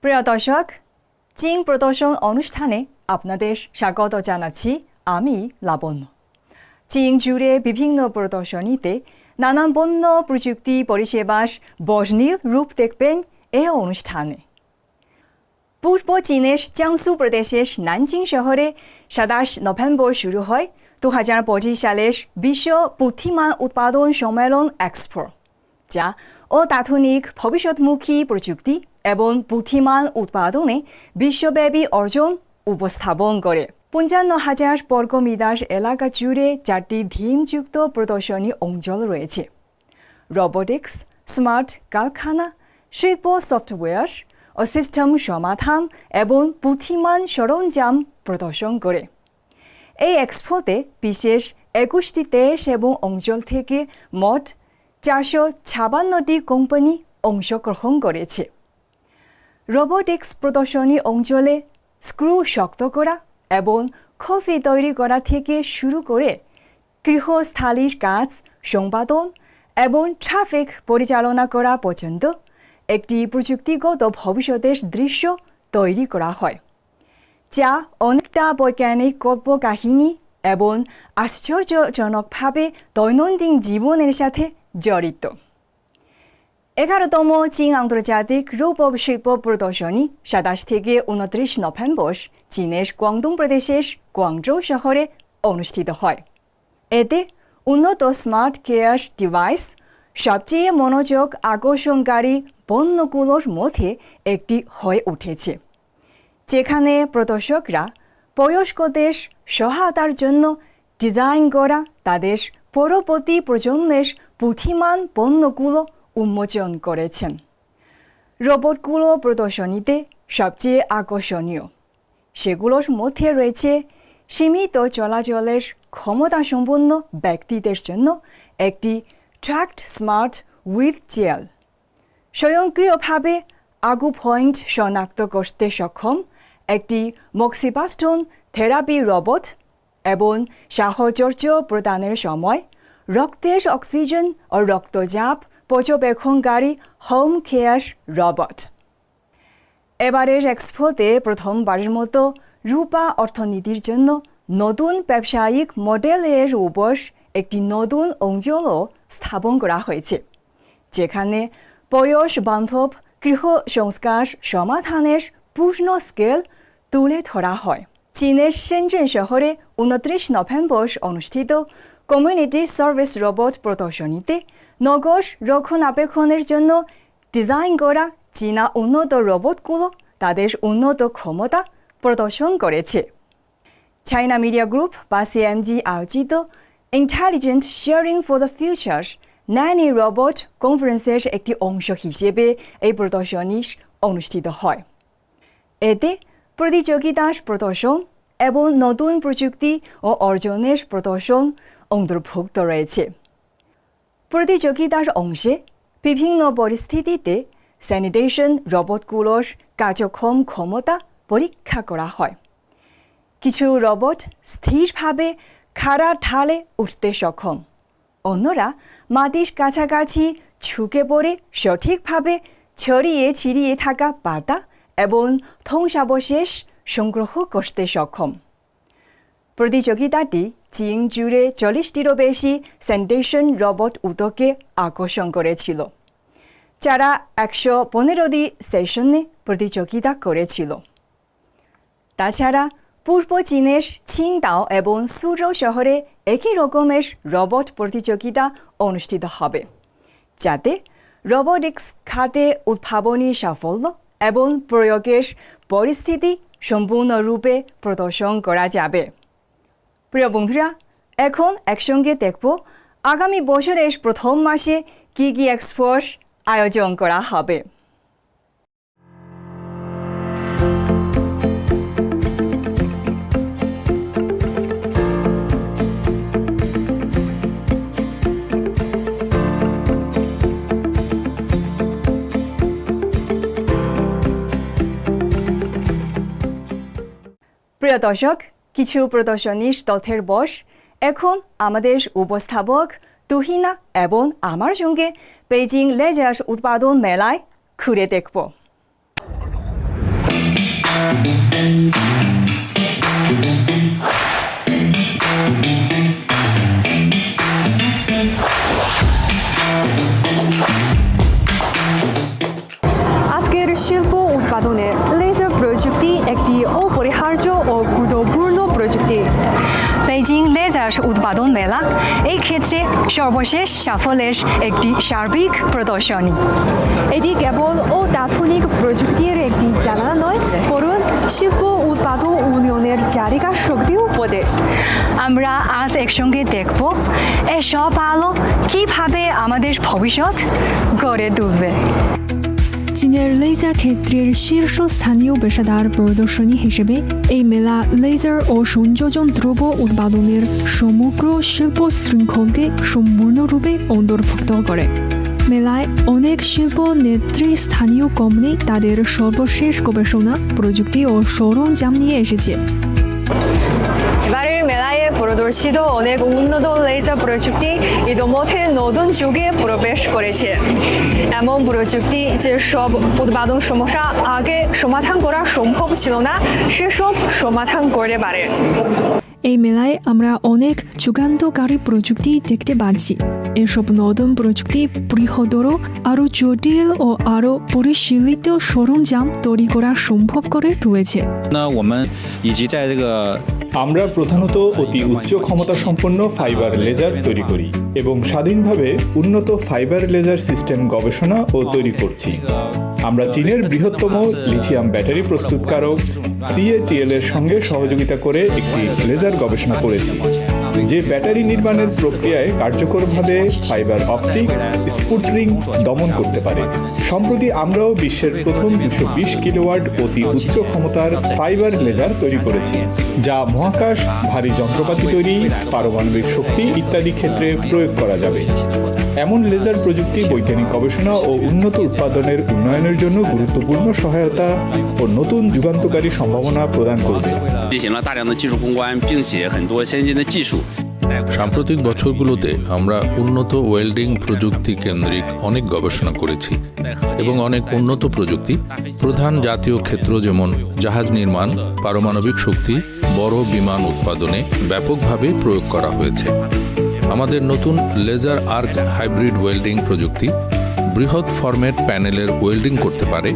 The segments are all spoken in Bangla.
প্রিয় দর্শক, চীন প্রদর্শন অনুষ্ঠানে আপনাদের স্বাগত জানাচ্ছি আমি লাবণ্য। চীন জুড়ে বিভিন্ন প্রদর্শনীতে নানান পণ্য প্রযুক্তি পরিষেবার বর্ণিল রূপ দেখবেন এই অনুষ্ঠানে। পূর্ব চীনের জিয়াংসু প্রদেশের নানজিং শহরে ২৭ নভেম্বর শুরু হয় ২০২৫ সালের বিশ্ব বুদ্ধিমান উৎপাদন সম্মেলন এক্সপো, যা অত্যাধুনিক ভবিষ্যৎমুখী প্রযুক্তি এবং বুদ্ধিমান উৎপাদনে বিশ্বব্যাপী অর্জন উপস্থাপন করে। ৫৫,০০০ বর্গমিটার এলাকা জুড়ে ৪টি থিমযুক্ত প্রদর্শনী অঞ্চল রয়েছে। রোবোটিক্স, স্মার্ট কারখানা, শিল্প সফটওয়্যার ও সিস্টেম সমাধান এবং বুদ্ধিমান সরঞ্জাম প্রদর্শন করে। এই এক্সপোতে বিশেষ ২১টি দেশ এবং অঞ্চল থেকে মোট ৪৫৬টি কোম্পানি অংশগ্রহণ করেছে। রোবোটিক্স প্রদর্শনী অঞ্চলে স্ক্রু শক্ত করা এবং কফি তৈরি করা থেকে শুরু করে গৃহস্থালির কাজ সম্পাদন এবং ট্রাফিক পরিচালনা করা পর্যন্ত একটি প্রযুক্তিগত ভবিষ্যতের দৃশ্য তৈরি করা হয়, যা অনেকটা বৈজ্ঞানিক কল্পকাহিনী এবং আশ্চর্যজনকভাবে দৈনন্দিন জীবনের সাথে জড়িত। ১১তম চীন আন্তর্জাতিক রূপ শিল্প প্রদর্শনী ২৭ থেকে ২৯ নভেম্বর চীনের গুয়াংডং প্রদেশের গুয়াংজৌ শহরে অনুষ্ঠিত হয়। এতে উন্নত স্মার্ট কেয়ার ডিভাইস সবচেয়ে মনোযোগ আকর্ষণকারী পণ্যগুলোর মধ্যে একটি হয়ে উঠেছে, যেখানে প্রদর্শকরা বয়স্কদের সহায়তার জন্য ডিজাইন করা তাদের পরবর্তী প্রজন্মের বুদ্ধিমান পণ্যগুলো উন্মোচন করেছেন। রোবটগুলো প্রদর্শনীতে সবচেয়ে আকর্ষণীয়। সেগুলোর মধ্যে রয়েছে সীমিত চলাচলের ক্ষমতাসম্পন্ন ব্যক্তিদের জন্য একটি ট্র্যাকড স্মার্ট হুইল চেয়ার, স্বয়ংক্রিয়ভাবে আগু পয়েন্ট শনাক্ত করতে সক্ষম একটি মক্সিবাস্টন থেরাপি রোবট এবং সাহচর্য প্রদানের সময় রক্তের অক্সিজেন ও রক্তচাপ পর্যবেক্ষণকারী হোম কেয়ার রোবট। এবারের এক্সপোতে প্রথমবারের মতো রূপা অর্থনীতির জন্য নতুন ব্যবসায়িক মডেলের উপর একটি নতুন অঞ্চলও স্থাপন করা হয়েছে, যেখানে বয়স বান্ধব গৃহ সংস্কার সমাধানের পূর্ণ স্কেল তুলে ধরা হয়। চীনের শেনজেন শহরে ২৯ নভেম্বর অনুষ্ঠিত কমিউনিটি সার্ভিস রোবট প্রদর্শনীতে নগর রক্ষণাবেক্ষণের জন্য ডিজাইন করা চীনা উন্নত রোবটগুলো তাদের উন্নত ক্ষমতা প্রদর্শন করেছে। চায়না মিডিয়া গ্রুপ বা সিএমজি আয়োজিত intelligent sharing for the future nanny robot কনফারেন্সের একটি অংশ হিসেবে এই প্রদর্শনী অনুষ্ঠিত হয়। এতে প্রতিযোগিতার প্রদর্শন এবং নতুন প্রযুক্তি ও অর্জনের প্রদর্শন অন্তর্ভুক্ত রয়েছে। প্রতিযোগিতার অংশে বিভিন্ন পরিস্থিতিতে স্যানিটেশন রোবটগুলোর কার্যক্ষম ক্ষমতা পরীক্ষা করা হয়। কিছু রোবট স্থিরভাবে খাড়া ঢালে উঠতে সক্ষম, অন্যরা মাটির কাছাকাছি ঝুঁকে পড়ে সঠিকভাবে ছড়িয়ে ছিটিয়ে থাকা পাতা এবং ধ্বংসাবশেষ সংগ্রহ করতে সক্ষম। প্রতিযোগিতাটি চীন জুড়ে ৪০টিরও বেশি স্যানিটেশন রোবট উদ্যোগকে আকর্ষণ করেছিল, যারা ১১৫টি সেশনে প্রতিযোগিতা করেছিল। তাছাড়া পূর্ব চীনের ছিংদাও এবং সুজৌ শহরে একই রকমের রোবট প্রতিযোগিতা অনুষ্ঠিত হবে, যাতে রোবোটিক্স খাতে উদ্ভাবনী সাফল্য এবং প্রয়োগের পরিস্থিতি সম্পূর্ণরূপে প্রদর্শন করা যাবে। প্রিয় বন্ধুরা, এখন একসঙ্গে দেখব আগামী বছরের প্রথম মাসে কী কী এক্সপোর আয়োজন করা হবে। প্রিয় দর্শক, কিছু প্রদর্শনীর তথ্যের বশ এখন আমাদের উপস্থাপক তুহিনা এবং আমার সঙ্গে বেইজিং লেজার উৎপাদন মেলায় ঘুরে দেখব। আজকের শিল্প উৎপাদনে লেজার প্রযুক্তি একটি অপরিহার্য ও গুরুত্বপূর্ণ প্রযুক্তি। বেইজিং লেজার উৎপাদন মেলা এই ক্ষেত্রে সর্বশেষ সাফল্যের একটি সার্বিক প্রদর্শনী। এটি কেবল অত্যাধুনিক প্রযুক্তির একটি জানালা নয়, বরং শিল্প উৎপাদন উন্নয়নের চালিকা শক্তিও বটে। আমরা আজ একসঙ্গে দেখব এসব আলো কিভাবে আমাদের ভবিষ্যৎ গড়ে তুলবে। চীনের লেজার ক্ষেত্রের শীর্ষস্থানীয় পেশাদার প্রদর্শনী হিসেবে এই মেলা লেজার ও সংযোজন দ্রব্য উৎপাদনের সমগ্র শিল্প শৃঙ্খলকে সম্পূর্ণরূপে অন্তর্ভুক্ত করে। মেলায় অনেক শিল্প নেতৃস্থানীয় কোম্পানি তাদের সর্বশেষ গবেষণা প্রযুক্তি ও সরঞ্জাম নিয়ে এসেছে। এবারের মেলায় প্রদর্শিত অনেক উন্নত লেজার প্রযুক্তি ইতিমধ্যে নতুন যুগে প্রবেশ করেছে। এমন প্রযুক্তি যেসব উৎপাদন সমস্যা আগে সমাধান করা সম্ভব ছিল না, সেসব সমাধান করতে পারে। এই মেলায় আমরা অনেক যুগান্তকারী প্রযুক্তি দেখতে পাচ্ছি। এসব নতুন প্রযুক্তি বৃহত্তর, আরও জটিল ও আরও পরিশীলিত সরঞ্জাম তৈরি করা সম্ভব করে তুলেছে। আমরা প্রধানত অতি উচ্চ ক্ষমতা সম্পন্ন ফাইবার লেজার তৈরি করি এবং স্বাধীনভাবে উন্নত ফাইবার লেজার সিস্টেম গবেষণা ও তৈরি করছি। আমরা চীনের বৃহত্তম লিথিয়াম ব্যাটারি প্রস্তুতকারক CATL এর সঙ্গে সহযোগিতা করে একটি লেজার গবেষণা করেছি, যে ব্যাটারি নির্মাণের প্রক্রিয়ায় কার্যকরভাবে ফাইবার অপটিক স্পুটরিং দমন করতে পারে। সম্প্রতি আমরাও বিশ্বের প্রথম 220 কিলোওয়াট অতি উচ্চ ক্ষমতার ফাইবার লেজার তৈরি করেছি, যা মহাকাশ, ভারী যন্ত্রপাতি তৈরি, পারমাণবিক শক্তি ইত্যাদি ক্ষেত্রে প্রয়োগ করা যাবে। এমন লেজার প্রযুক্তি বৈজ্ঞানিক গবেষণা ও উন্নত উৎপাদনের উন্নয়নের জন্য গুরুত্বপূর্ণ সহায়তা ও নতুন যুগান্তকারী সম্ভাবনা প্রদান করবে। সাম্প্রতিক বছরগুলোতে আমরা উন্নত ওয়েল্ডিং প্রযুক্তি কেন্দ্রিক অনেক গবেষণা করেছি এবং অনেক উন্নত প্রযুক্তি প্রধান জাতীয় ক্ষেত্র যেমন জাহাজ নির্মাণ, পারমাণবিক শক্তি, বড় বিমান উৎপাদনে ব্যাপকভাবে প্রয়োগ করা হয়েছে। আমাদের নতুন লেজার আর্ক হাইব্রিড ওয়েল্ডিং প্রযুক্তি বৃহৎ ফরম্যাট প্যানেলের ওয়েল্ডিং করতে পারে,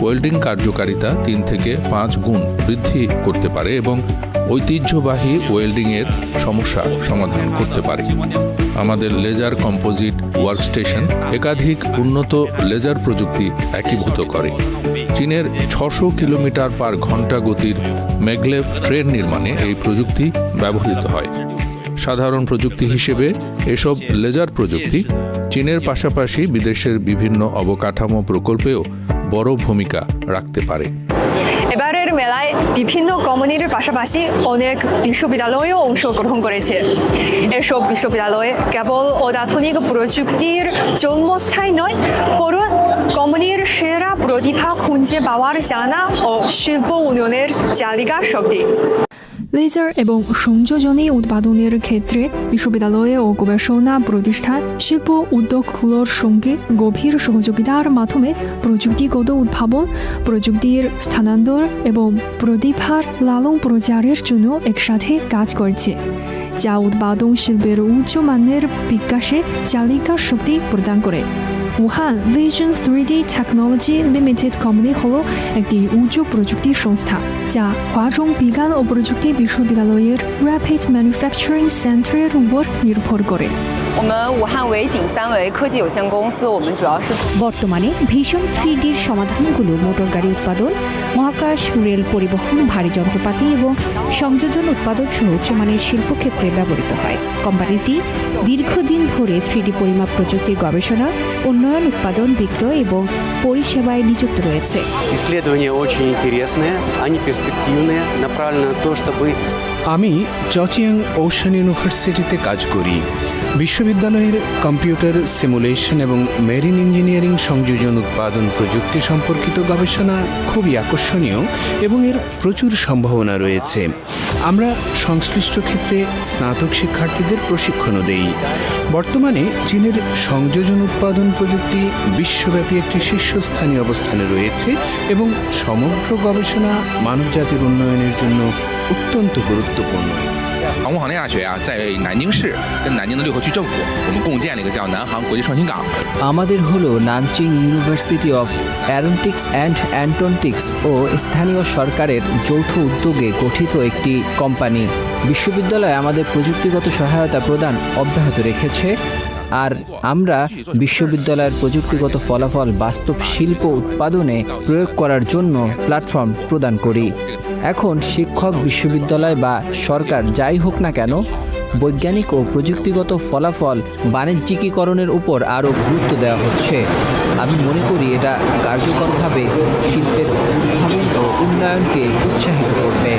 ওয়েল্ডিং কার্যকারিতা 3 থেকে 5 গুণ বৃদ্ধি করতে পারে এবং ঐতিহ্যবাহী ওয়েল্ডিংয়ের সমস্যা সমাধান করতে পারে। আমাদের লেজার কম্পোজিট ওয়ার্কস্টেশন একাধিক উন্নত লেজার প্রযুক্তি একীভূত করে। চীনের 600 কিলোমিটার পার ঘন্টা গতির ম্যাগলেভ ট্রেন নির্মাণে এই প্রযুক্তি ব্যবহৃত হয়। সাধারণ প্রযুক্তি হিসেবে এসব লেজার প্রযুক্তি চীনের পাশাপাশি বিদেশের বিভিন্ন অবকাঠামো প্রকল্পেও বড় ভূমিকা রাখতে পারে। এবারের মেলায় বিভিন্ন কোম্পানির পাশাপাশি অনেক বিশ্ববিদ্যালয়ও অংশগ্রহণ করেছে। এসব বিশ্ববিদ্যালয়ে কেবল অত্যাধুনিক প্রযুক্তির জন্মস্থান নয়, বরং কোম্পানির সেরা প্রতিভা খুঁজে পাওয়ার জানা ও শিল্প উন্নয়নের চালিকা শক্তি। লেজার এবং সংযোজনী উৎপাদনের ক্ষেত্রে বিশ্ববিদ্যালয় ও গবেষণা প্রতিষ্ঠান শিল্প উদ্যোগগুলোর সঙ্গে গভীর সহযোগিতার মাধ্যমে প্রযুক্তিগত উদ্ভাবন, প্রযুক্তির স্থানান্তর এবং প্রতিভার লালন প্রচারের জন্য একসাথে কাজ করছে, যা উৎপাদন শিল্পের উচ্চমানের বিকাশে চালিকা শক্তি প্রদান করে। Wuhan vision 3D technology limited company হল একটি উচ্চ প্রযুক্তি সংস্থা, যা হুয়াচং বিজ্ঞান ও প্রযুক্তি বিশ্ববিদ্যালয়ের র্যাপিড ম্যানুফ্যাকচারিং সেন্টারের উপর নির্ভর করে। বর্তমানে ভিশন 3Dর সমাধানগুলো মোটর গাড়ি উৎপাদন, মহাকাশ, রেল পরিবহন, ভারী যন্ত্রপাতি এবং সংযোজন উৎপাদন সহ উচ্চমানের শিল্পক্ষেত্রে ব্যবহৃত হয়। কোম্পানিটি দীর্ঘদিন ধরে 3D পরিমাপ প্রযুক্তির গবেষণা, উন্নয়ন, উৎপাদন, বিক্রয় এবং পরিষেবায় নিযুক্ত রয়েছে। আমি চচিয়াং ওশান ইউনিভার্সিটিতে কাজ করি। বিশ্ববিদ্যালয়ের কম্পিউটার সিমুলেশন এবং মেরিন ইঞ্জিনিয়ারিং সংযোজন উৎপাদন প্রযুক্তি সম্পর্কিত গবেষণা খুবই আকর্ষণীয় এবং এর প্রচুর সম্ভাবনা রয়েছে। আমরা সংশ্লিষ্ট ক্ষেত্রে স্নাতক শিক্ষার্থীদের প্রশিক্ষণও দেই। বর্তমানে চীনের সংযোজন উৎপাদন প্রযুক্তি বিশ্বব্যাপী একটি শীর্ষস্থানীয় অবস্থানে রয়েছে এবং সমগ্র গবেষণা মানবজাতির উন্নয়নের জন্য অত্যন্ত গুরুত্বপূর্ণ। 航空航天大学啊，在南京市跟南京的6个区政府，我们共建了一个叫南航国际创新港。 আমাদের হলো Nanjing university of aeronautics and astronautics ও স্থানীয় সরকারের যৌথ উদ্যোগে গঠিত একটি কোম্পানি। বিশ্ববিদ্যালয় আমাদের প্রযুক্তিগত সহায়তা প্রদান অব্যাহত রেখেছে, আর আমরা বিশ্ববিদ্যালয়ের প্রযুক্তিগত ফলাফল বাস্তব শিল্প উৎপাদনে প্রয়োগ করার জন্য প্ল্যাটফর্ম প্রদান করি। এখন শিক্ষক, বিশ্ববিদ্যালয় বা সরকার যাই হোক না কেন, বৈজ্ঞানিক ও প্রযুক্তিগত ফলাফল বাণিজ্যিকীকরণের উপর আরও গুরুত্ব দেওয়া হচ্ছে। আমি মনে করি এটা কার্যকরভাবে শিল্পের উদ্ভাবন ও উন্নয়নকে উৎসাহিত করবে।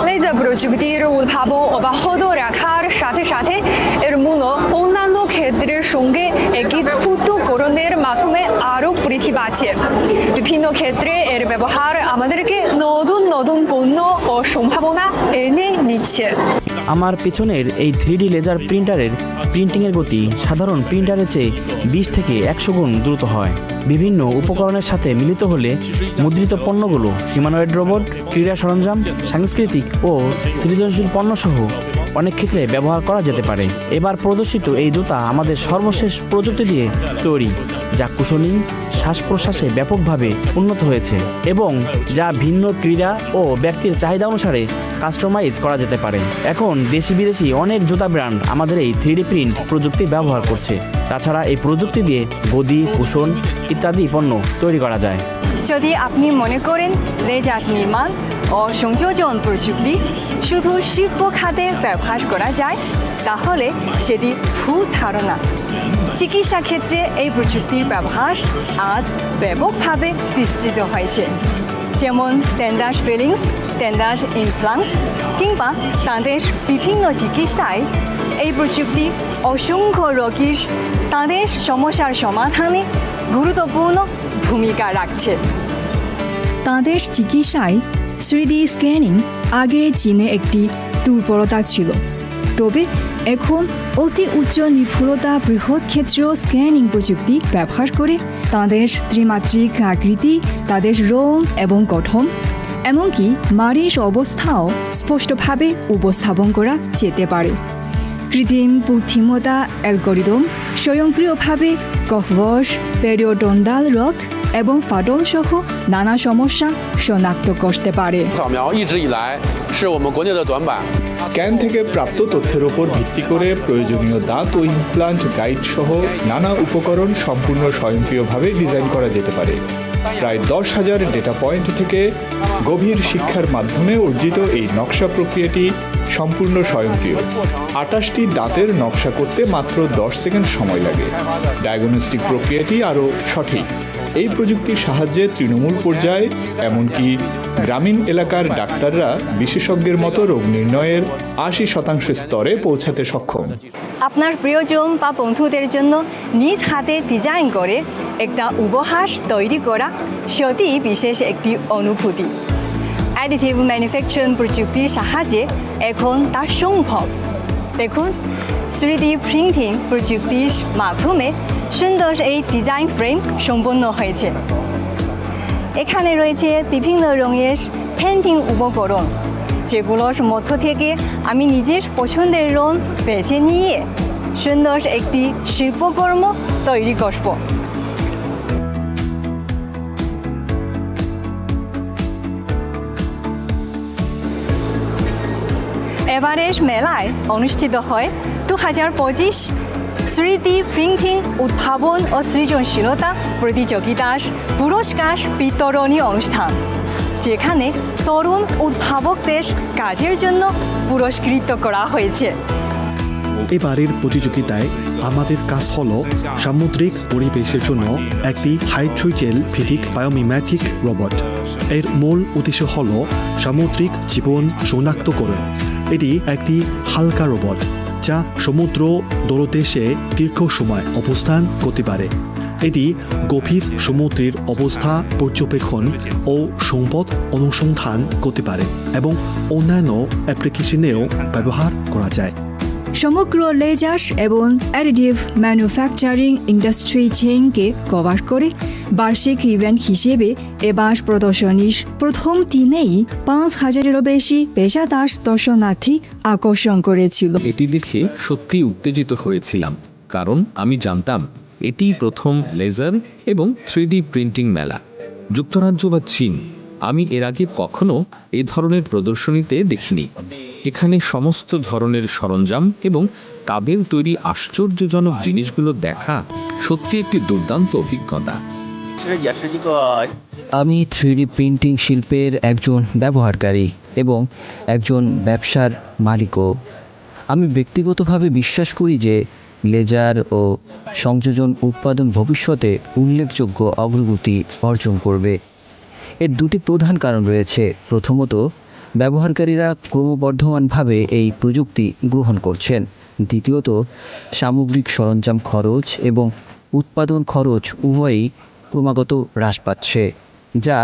লেজার প্রযুক্তির উদ্ভাবন অব্যাহত রাখার সাথে সাথে এর মূল্য অন্যান্য ক্ষেত্রের সঙ্গে একীভূতকরণের মাধ্যমে আরও বৃদ্ধি পাচ্ছে। বিভিন্ন ক্ষেত্রে এর ব্যবহার আমাদেরকে নতুন নতুন পণ্য ও সম্ভাবনা এনে নিচ্ছে। আমার পেছনের এই 3D লেজার প্রিন্টারের প্রিন্টিংয়ের গতি সাধারণ প্রিন্টারের চেয়ে 20 থেকে 100 গুণ দ্রুত হয়। বিভিন্ন উপকরণের সাথে মিলিত হলে মুদ্রিত পণ্যগুলো হিউম্যানয়েড রোবট, ক্রীড়া সরঞ্জাম, সাংস্কৃতিক ও সৃজনশীল পণ্যসহ অনেক ক্ষেত্রে ব্যবহার করা যেতে পারে। এবার প্রদর্শিত এই জুতা আমাদের সর্বশেষ প্রযুক্তি দিয়ে তৈরি, যা কুশনিং, শ্বাস প্রশ্বাসে ব্যাপকভাবে উন্নত হয়েছে এবং যা ভিন্ন ক্রীড়া ও ব্যক্তির চাহিদা অনুসারে কাস্টমাইজ করা যেতে পারে। এখন দেশি বিদেশি অনেক জুতা ব্র্যান্ড আমাদের এই 3D প্রিন্ট প্রযুক্তি ব্যবহার করছে। তাছাড়া এই প্রযুক্তি দিয়ে গদি, কুশন ইত্যাদি পণ্য তৈরি করা যায়। যদি আপনি মনে করেন লেজার নির্মাণ ও সংযোজন প্রযুক্তি শুধু শিল্প খাতে ব্যবহার করা যায়, তাহলে সেটি ভুল ধারণা। চিকিৎসা ক্ষেত্রে এই প্রযুক্তির ব্যবহার আজ ব্যাপকভাবে বিস্তৃত হয়েছে, যেমন টেন্ডার ফিলিংস, টেন্ডার ইমপ্লান্ট কিংবা তাদের বিভিন্ন চিকিৎসায় এই প্রযুক্তি অসংখ্য রোগীর তাদের সমস্যার সমাধানে গুরুত্বপূর্ণ ভূমিকা রাখছে। তাদের চিকিৎসায় 3D স্ক্যানিং আগে চীনে একটি দুর্বলতা ছিল, তবে এখন অতি উচ্চ নির্ভুলতা বৃহৎ ক্ষেত্রীয় স্ক্যানিং প্রযুক্তি ব্যবহার করে তাদের ত্রিমাত্রিক আকৃতি, তাদের রং এবং গঠন, এমনকি মারির অবস্থাও স্পষ্টভাবে উপস্থাপন করা যেতে পারে। কৃত্রিম বুদ্ধিমত্তা অ্যালগরিদম স্বয়ংক্রিয়ভাবে গহ্বর, পেরিওডন্টাল রোগ এবং ফাটল সহ নানা সমস্যা শনাক্ত করতে পারে। স্ক্যান থেকে প্রাপ্ত তথ্যের উপর ভিত্তি করে প্রয়োজনীয় দাঁত ও ইমপ্লান্ট গাইড সহ নানা উপকরণ সম্পূর্ণ স্বয়ংক্রিয়ভাবে ডিজাইন করা যেতে পারে। প্রায় 10,000 ডেটা পয়েন্ট থেকে গভীর শিক্ষার মাধ্যমে অর্জিত এই নকশা প্রক্রিয়াটি সম্পূর্ণ স্বয়ংক্রিয়। 28টি দাঁতের নকশা করতে মাত্র 10 সেকেন্ড সময় লাগে। ডায়াগনস্টিক প্রক্রিয়াটি আরও সঠিক। এই প্রযুক্তির সাহায্যে তৃণমূল পর্যায়ে এমনকি গ্রামীণ এলাকার ডাক্তাররা বিশেষজ্ঞের মতো রোগ নির্ণয়ের 80% স্তরে পৌঁছাতে সক্ষম। আপনার প্রিয়জন বা বন্ধুদের জন্য নিজ হাতে ডিজাইন করে একটা উপহার তৈরি করা সত্যিই বিশেষ একটি অনুভূতি। অ্যাডিটিভ ম্যানুফ্যাকচারিং প্রযুক্তির সাহায্যে এখন তা সম্ভব। দেখুন, 3D প্রিন্টিং প্রযুক্তির মাধ্যমে সুন্দর এই ডিজাইন ফ্রেম সম্পন্ন হয়েছে। এখানে রয়েছে বিভিন্ন রঙের পেন্টিং উপকরণ, যেগুলোর মধ্য থেকে আমি নিজের পছন্দের রং বেছে নিয়ে সুন্দর একটি শিল্পকর্ম তৈরি করব। এবারের মেলায় অনুষ্ঠিত হয় 2025 3D প্রিন্টিং উদ্ভাবন ও সৃজনশীলতা প্রতিযোগিতার পুরস্কার বিতরণী অনুষ্ঠান, যেখানে তরুণ উদ্ভাবকদের কাজের জন্য পুরস্কৃত করা হয়েছে। এবারের প্রতিযোগিতায় আমাদের কাজ হলো সামুদ্রিক পরিবেশের জন্য একটি হাইড্রোজেল ভিত্তিক বায়োমিমেটিক রোবট। এর মূল উদ্দেশ্য হলো সামুদ্রিক জীবন শনাক্তকরণ। এটি একটি হালকা রোবট যা সমুদ্র তলদেশে দীর্ঘ সময় অবস্থান করতে পারে। এটি গভীর সমুদ্রের অবস্থা পর্যবেক্ষণ ও সম্পদ অনুসন্ধান করতে পারে এবং অন্যান্য অ্যাপ্লিকেশনেও ব্যবহার করা যায়। সমগ্র লেজার এবং অ্যাডিটিভ ম্যানুফ্যাকচারিং ইন্ডাস্ট্রি চেইনকে কভার করে বার্ষিক ইভেন্ট হিসেবে এবার প্রদর্শনীর প্রথম দিনেই 5,000-এরও বেশি পেশাদার দর্শনার্থী আকর্ষণ করেছিল। এটি দেখে সত্যি উত্তেজিত হয়েছিলাম, কারণ আমি জানতাম এটি প্রথম লেজার এবং 3D প্রিন্টিং মেলা। যুক্তরাজ্য বা চীন আমি এর আগে কখনো এই ধরনের প্রদর্শনীতে দেখিনি। এখানে সমস্ত ধরনের সরঞ্জাম এবং তাদের তৈরি আশ্চর্যজনক জিনিসগুলো দেখা সত্যি একটি দুর্দান্ত অভিজ্ঞতা। আমি 3D প্রিন্টিং শিল্পের একজন ব্যবহারকারী এবং একজন ব্যবসার মালিকও। আমি ব্যক্তিগতভাবে বিশ্বাস করি যে লেজার ও সংযোজন উৎপাদন ভবিষ্যতে উল্লেখযোগ্য অগ্রগতি অর্জন করবে। এর দুটি প্রধান কারণ রয়েছে। প্রথমত, ব্যবহারকারীরা ক্রমবর্ধমানভাবে এই প্রযুক্তি গ্রহণ করছেন। দ্বিতীয়ত, সামগ্রিক সরঞ্জাম খরচ এবং উৎপাদন খরচ উভয়ই ক্রমাগত হ্রাস পাচ্ছে, যা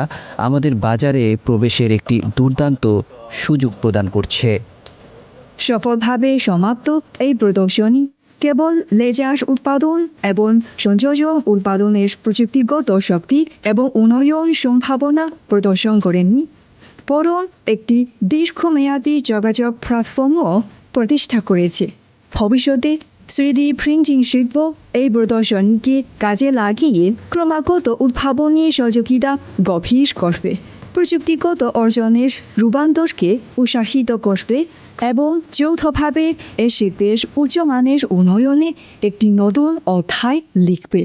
আমাদের বাজারে প্রবেশের একটি দুর্দান্ত সুযোগ প্রদান করছে। সফলভাবে সমাপ্ত এই প্রদর্শনী কেবল লেজার উৎপাদন এবং সংযোজন উৎপাদনের প্রযুক্তিগত শক্তি এবং উন্নয়ন সম্ভাবনা প্রদর্শন করেনি, বরং একটি দীর্ঘমেয়াদী যোগাযোগ প্ল্যাটফর্মও প্রতিষ্ঠা করেছে। ভবিষ্যতে 3D প্রিন্টিং শিল্প এই প্রদর্শনীকে কাজে লাগিয়ে ক্রমাগত উদ্ভাবনী সহযোগিতা গভীর করবে, প্রযুক্তিগত অর্জনের রূপান্তরকে উৎসাহিত করবে এবং যৌথভাবে এই শিল্পের উচ্চমানের উন্নয়নে একটি নতুন অধ্যায় লিখবে।